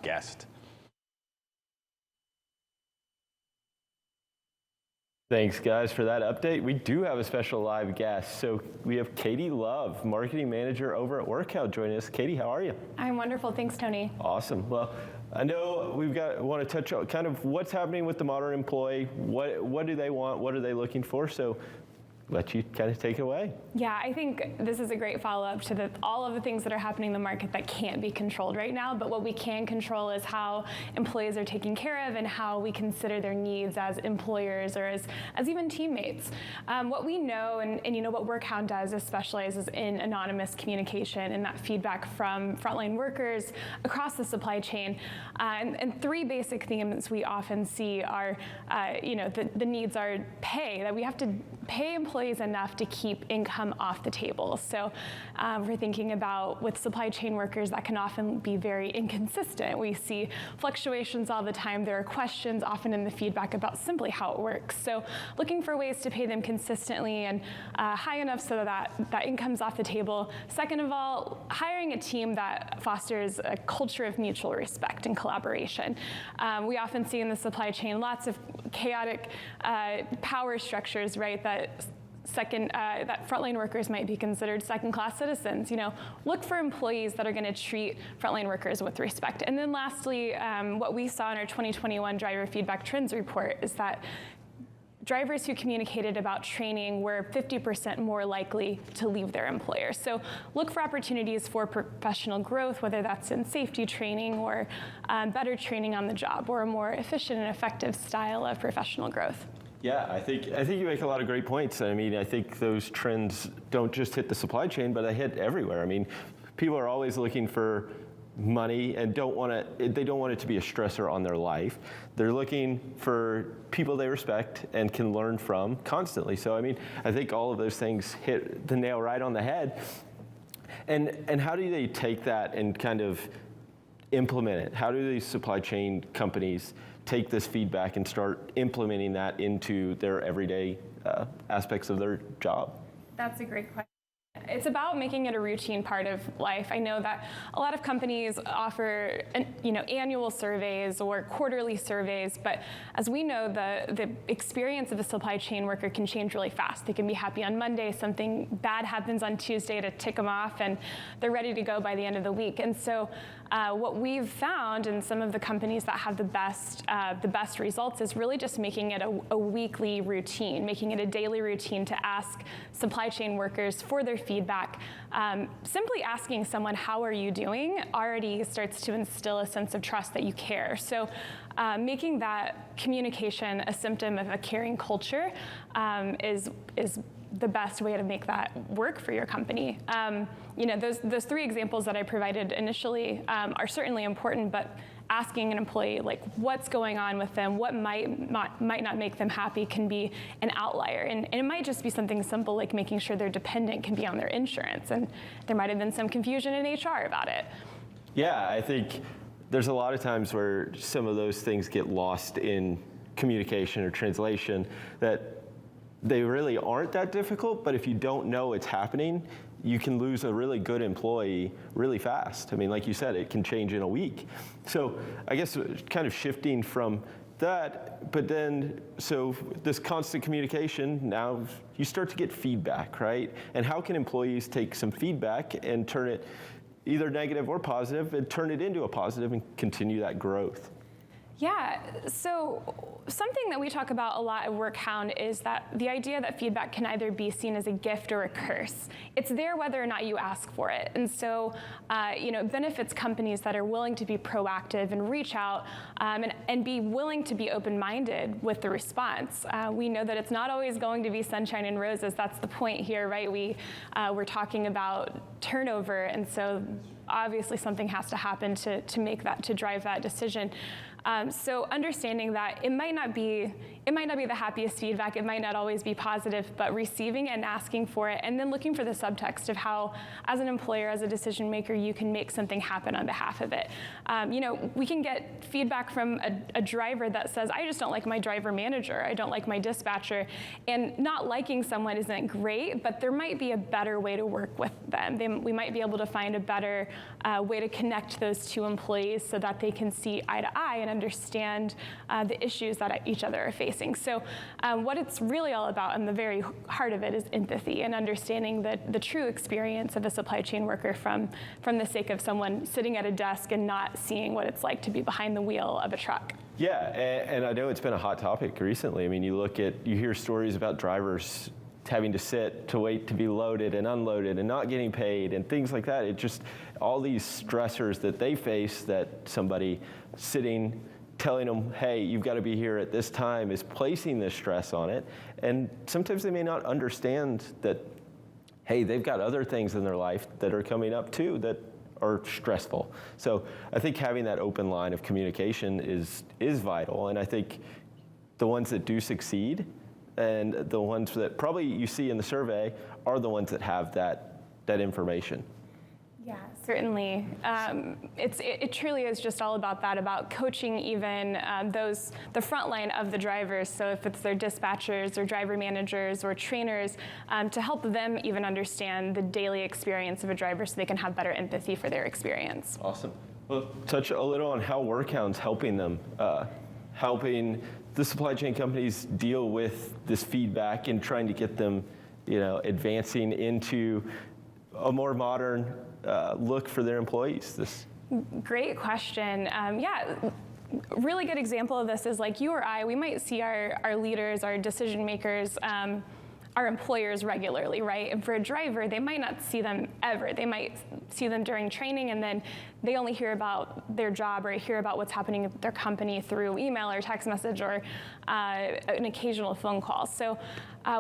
guest. Thanks, guys, for that update. We do have a special live guest. So we have Katie Love, Marketing Manager over at Workhound, joining us. Katie, how are you? I'm wonderful. Thanks, Tony. Awesome. Well, I know want to touch on kind of what's happening with the modern employee. What do they want? What are they looking for? So let you kind of take it away. Yeah, I think this is a great follow-up to all of the things that are happening in the market that can't be controlled right now, but what we can control is how employees are taken care of and how we consider their needs as employers or as even teammates. What we know, and you know what Workhound does is specializes in anonymous communication and that feedback from frontline workers across the supply chain. And three basic themes we often see are, the needs are pay, that we have to pay employees enough to keep income off the table. So we're thinking about with supply chain workers that can often be very inconsistent. We see fluctuations all the time. There are questions often in the feedback about simply how it works. So looking for ways to pay them consistently and high enough so that income's off the table. Second of all, hiring a team that fosters a culture of mutual respect and collaboration. We often see in the supply chain lots of chaotic power structures, right, that frontline workers might be considered second-class citizens. Look for employees that are going to treat frontline workers with respect. And then lastly, what we saw in our 2021 driver feedback trends report is that drivers who communicated about training were 50% more likely to leave their employer. So look for opportunities for professional growth, whether that's in safety training or better training on the job or a more efficient and effective style of professional growth. Yeah, I think you make a lot of great points. I mean, I think those trends don't just hit the supply chain, but they hit everywhere. I mean, people are always looking for money and they don't want it to be a stressor on their life. They're looking for people they respect and can learn from constantly. So, I mean, I think all of those things hit the nail right on the head. And how do they take that and kind of implement it? How do these supply chain companies take this feedback and start implementing that into their everyday aspects of their job? That's a great question. It's about making it a routine part of life. I know that a lot of companies offer, annual surveys or quarterly surveys, but as we know, the experience of a supply chain worker can change really fast. They can be happy on Monday, something bad happens on Tuesday to tick them off, and they're ready to go by the end of the week. And so what we've found in some of the companies that have the best results is really just making it a weekly routine, making it a daily routine to ask supply chain workers for their feedback. Simply asking someone, how are you doing, already starts to instill a sense of trust that you care. So making that communication a symptom of a caring culture is the best way to make that work for your company. Those three examples that I provided initially are certainly important, but asking an employee like what's going on with them, what might not make them happy can be an outlier. And it might just be something simple like making sure their dependent can be on their insurance. And there might have been some confusion in HR about it. Yeah, I think there's a lot of times where some of those things get lost in communication or translation, that they really aren't that difficult, but if you don't know it's happening, you can lose a really good employee really fast. I mean, like you said, it can change in a week. So I guess kind of shifting from that, but then, so this constant communication, now you start to get feedback, right? And how can employees take some feedback and turn it either negative or positive and turn it into a positive and continue that growth? Yeah, so something that we talk about a lot at Workhound is that the idea that feedback can either be seen as a gift or a curse. It's there whether or not you ask for it. And so, it benefits companies that are willing to be proactive and reach out and be willing to be open-minded with the response. We know that it's not always going to be sunshine and roses. That's the point here, right? We're talking about turnover, and so obviously something has to happen to drive that decision. So understanding that it might not be the happiest feedback, it might not always be positive, but receiving and asking for it, and then looking for the subtext of how, as an employer, as a decision maker, you can make something happen on behalf of it. We can get feedback from a driver that says, I just don't like my driver manager, I don't like my dispatcher, and not liking someone isn't great, but there might be a better way to work with them. We might be able to find a better way to connect those two employees so that they can see eye to eye and understand the issues that each other are facing. So what it's really all about, and the very heart of it, is empathy and understanding the true experience of a supply chain worker from the sake of someone sitting at a desk and not seeing what it's like to be behind the wheel of a truck. Yeah, and I know it's been a hot topic recently. I mean, you hear stories about drivers having to wait to be loaded and unloaded and not getting paid and things like that. It just, all these stressors that they face, that somebody sitting telling them, hey, you've got to be here at this time, is placing this stress on it. And sometimes they may not understand that, hey, they've got other things in their life that are coming up too that are stressful. So I think having that open line of communication is vital. And I think the ones that do succeed and the ones that probably you see in the survey are the ones that have that information. Yeah, certainly. It truly is just all about that, about coaching even the front line of the drivers. So if it's their dispatchers or driver managers or trainers, to help them even understand the daily experience of a driver so they can have better empathy for their experience. Awesome. Well, touch a little on how Workhound's helping them, helping the supply chain companies deal with this feedback and trying to get them, advancing into a more modern look for their employees. Great question. Really good example of this is like you or I, we might see our leaders, our decision makers, our employers regularly, right? And for a driver, they might not see them ever. They might see them during training, and then they only hear about their job or hear about what's happening at their company through email or text message or an occasional phone call. So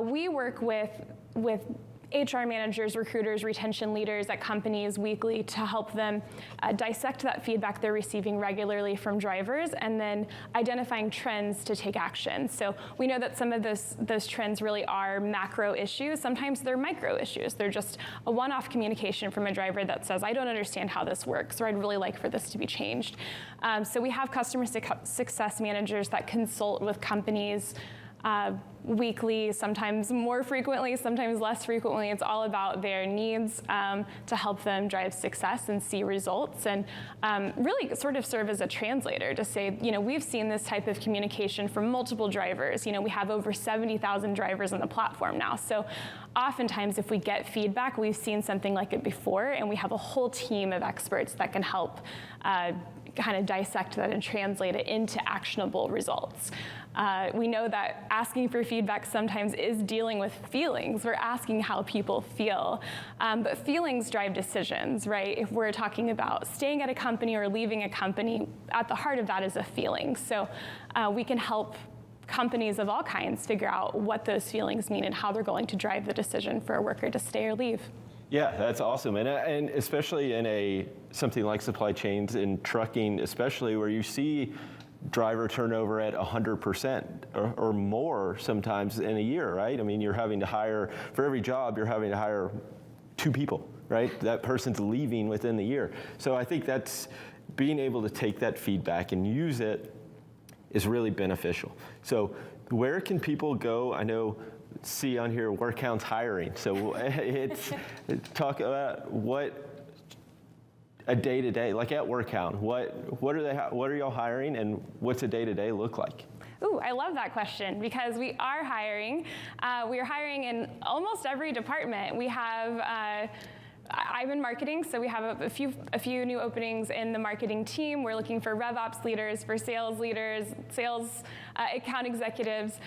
we work with HR managers, recruiters, retention leaders at companies weekly to help them dissect that feedback they're receiving regularly from drivers and then identifying trends to take action. So we know that some of those trends really are macro issues. Sometimes they're micro issues. They're just a one-off communication from a driver that says, I don't understand how this works, or I'd really like for this to be changed. So we have customer success managers that consult with companies weekly, sometimes more frequently, sometimes less frequently. It's all about their needs to help them drive success and see results, and really sort of serve as a translator to say, we've seen this type of communication from multiple drivers. We have over 70,000 drivers on the platform now. So oftentimes if we get feedback, we've seen something like it before, and we have a whole team of experts that can help kind of dissect that and translate it into actionable results. We know that asking for feedback sometimes is dealing with feelings. We're asking how people feel. But feelings drive decisions, right? If we're talking about staying at a company or leaving a company, at the heart of that is a feeling. So we can help companies of all kinds figure out what those feelings mean and how they're going to drive the decision for a worker to stay or leave. Yeah, that's awesome. And especially in something like supply chains, in trucking especially, where you see driver turnover at 100% or more sometimes in a year, right? I mean, you're having to hire, for every job, you're having to hire 2 people, right? That person's leaving within the year. So I think that's being able to take that feedback and use it is really beneficial. So where can people go? I know, see on here, Workhound's hiring. So it's talk about what a day-to-day, like at Workhound, what are y'all hiring, and what's a day-to-day look like? Ooh, I love that question, because we are hiring. We are hiring in almost every department. We have I'm in marketing, so we have a few new openings in the marketing team. We're looking for RevOps leaders, for sales leaders, sales account executives,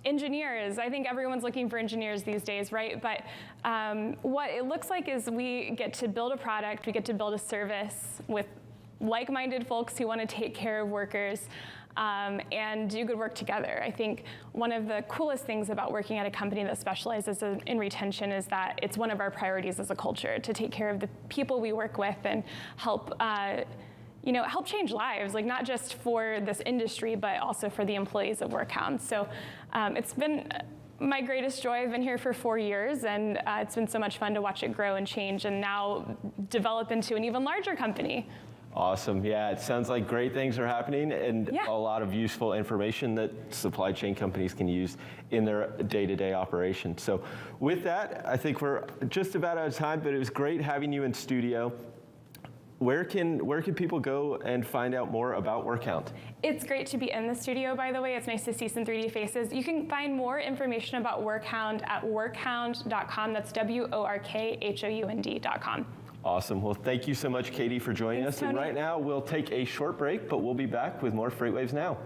engineers. I think everyone's looking for engineers these days, right? But what it looks like is we get to build a product, we get to build a service with like-minded folks who want to take care of workers and do good work together. I think one of the coolest things about working at a company that specializes in retention is that it's one of our priorities as a culture to take care of the people we work with and help help change lives, like not just for this industry, but also for the employees of Workhound. So it's been my greatest joy. I've been here for 4 years, and it's been so much fun to watch it grow and change and now develop into an even larger company. Awesome. Yeah, it sounds like great things are happening and a lot of useful information that supply chain companies can use in their day-to-day operation. So with that, I think we're just about out of time, but it was great having you in studio. Where can people go and find out more about Workhound? It's great to be in the studio, by the way. It's nice to see some 3D faces. You can find more information about Workhound at workhound.com. That's WORKHOUND.com. Awesome. Well, thank you so much, Katie, for joining us. And right now, we'll take a short break, but we'll be back with more FreightWaves Now.